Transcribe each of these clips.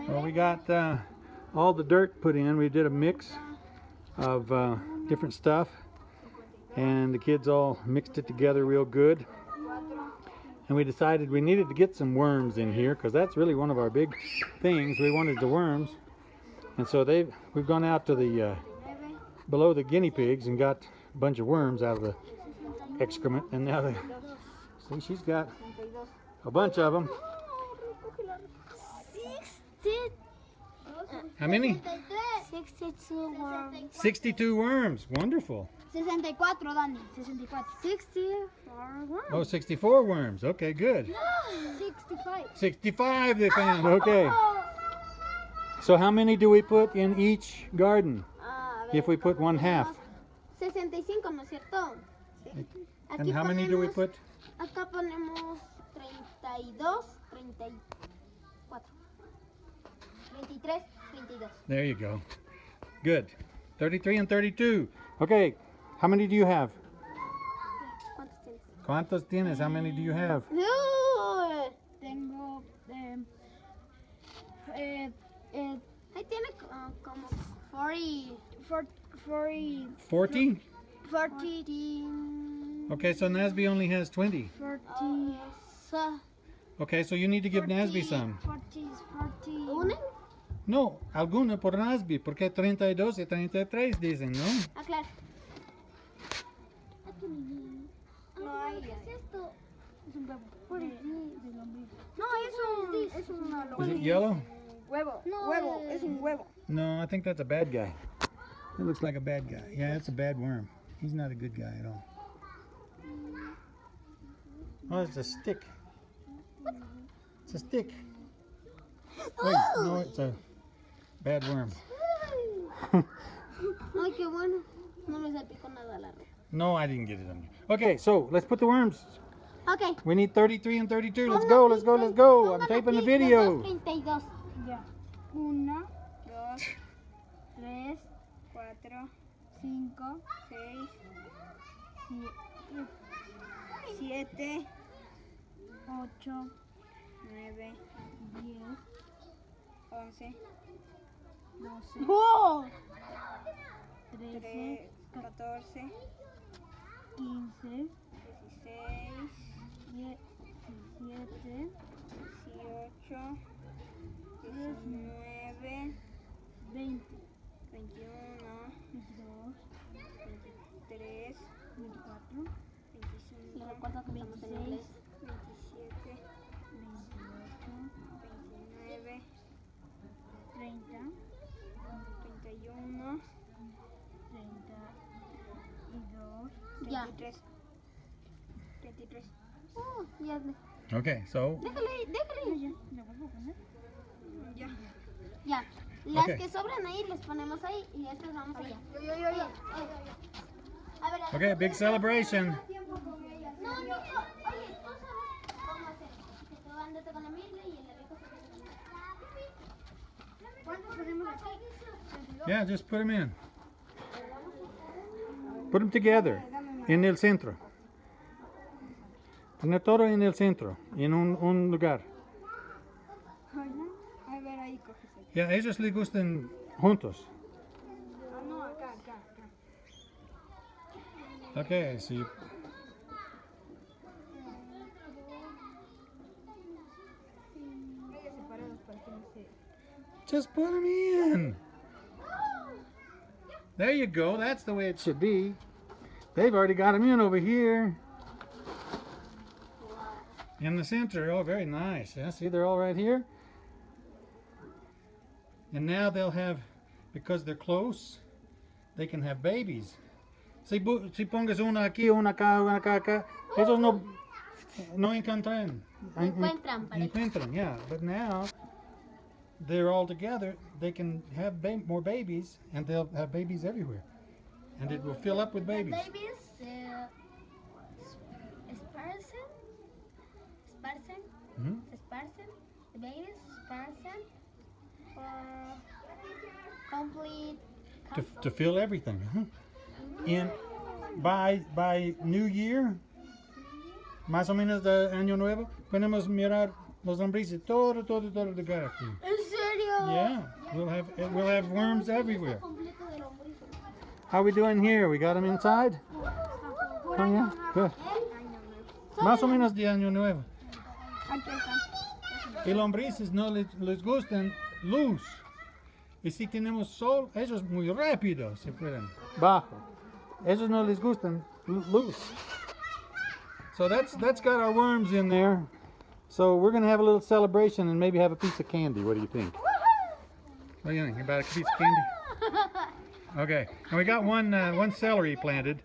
Well, we got all the dirt put in. We did a mix of different stuff, and the kids all mixed it together real good. And we decided we needed to get some worms in here because that's really one of our big things. We wanted the worms, and so we've gone out to the below the guinea pigs and got a bunch of worms out of the excrement. And now see, she's got a bunch of them. How many? 62 worms. 62 worms. Wonderful. 64, Dani. 64. 64 worms. Oh, 64 worms. Okay, good. 65. 65 they found. Okay. So how many do we put in each garden if we put one half? 65, ¿no es cierto? And how many do we put? Acá ponemos 32, 34, 23, 22. There you go. Good. 33 and 32. Okay. How many do you have? ¿Cuántos tienes? ¿Cuántos tienes? How many do you have? No. Tengo ahí tiene como 40. 40? 40. Okay, so Nasby only has 20. 40. Okay, so you need to give Nasby some. 40. ¿Una? No, alguna por Nasby, porque 32 y 33 dicen, ¿no? Ah, claro. No hay. ¿Qué es esto? Es un huevo. No, es una Is it yellow? huevo. No, huevo. Es un huevo. No, I think that's a bad guy. It looks like a bad guy. Yeah, it's a bad worm. He's not a good guy at all. Oh, it's a stick. It's a stick. Wait, no, it's a bad worm. Ay, qué bueno. No me salpicó nada la ropa. No, I didn't get it on you. Okay, so let's put the worms. Okay. We need 33 and 32. Let's go, let's go, let's go. I'm taping the video. 32. Ya. 1, 2, 3, 4, 5, 6, 7, 8, 9, 10, 11, 12, 13, 14, 15, 16, 17, 18, 19, 20, 21, 22, 23, 24, 25, 26, 27, 28, 29, 30, 31, 32, 33. 33. Oh, ya. Okay, so Déjale. Ya. Ya. Las Okay. que sobran ahí las ponemos ahí y estas vamos allá. A ver, okay, big celebration. No, oye, tú sabes cómo hacer. Que tú ándate con la Mirna y el rico se quede con la. ¿Cuántos ponemos aquí? Yeah, just put them in. Put them together en el centro. Poner todo en el centro, en un lugar. A ver, ahí coges. Ya, a ellos les gustan juntos. Ah, no, acá. Okay, so you... Just put them in. There you go. That's the way it should be. They've already got them in over here. In the center. Oh, very nice. Yeah, see, they're all right here. And now they'll have, because they're close, they can have babies. Si pongas una aquí, una acá. Esos no encuentran. Encuentran, yeah. But now they're all together. They can have more babies, and they'll have babies everywhere. And it will fill up with babies. Babies esparcen, the babies esparcen for complete To fill everything. And by New Year, más o menos de Año Nuevo, podemos mirar los lombrices todo lugar aquí. ¿En serio? serio? Yeah, we'll have worms everywhere. How we doing here? We got them inside? Oh yeah, good. Más o menos de año nuevo. Y lombrices no les gustan luz. Y si tenemos sol, ellos muy rápido se fueran bajo. Ellos no les gustan luz. So that's got our worms in there. So we're gonna have a little celebration and maybe have a piece of candy. What do you think? What do you think about a piece of candy? Okay, and we got one celery planted.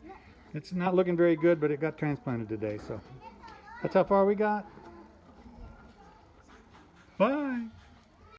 It's not looking very good, but it got transplanted today. So that's how far we got. Bye.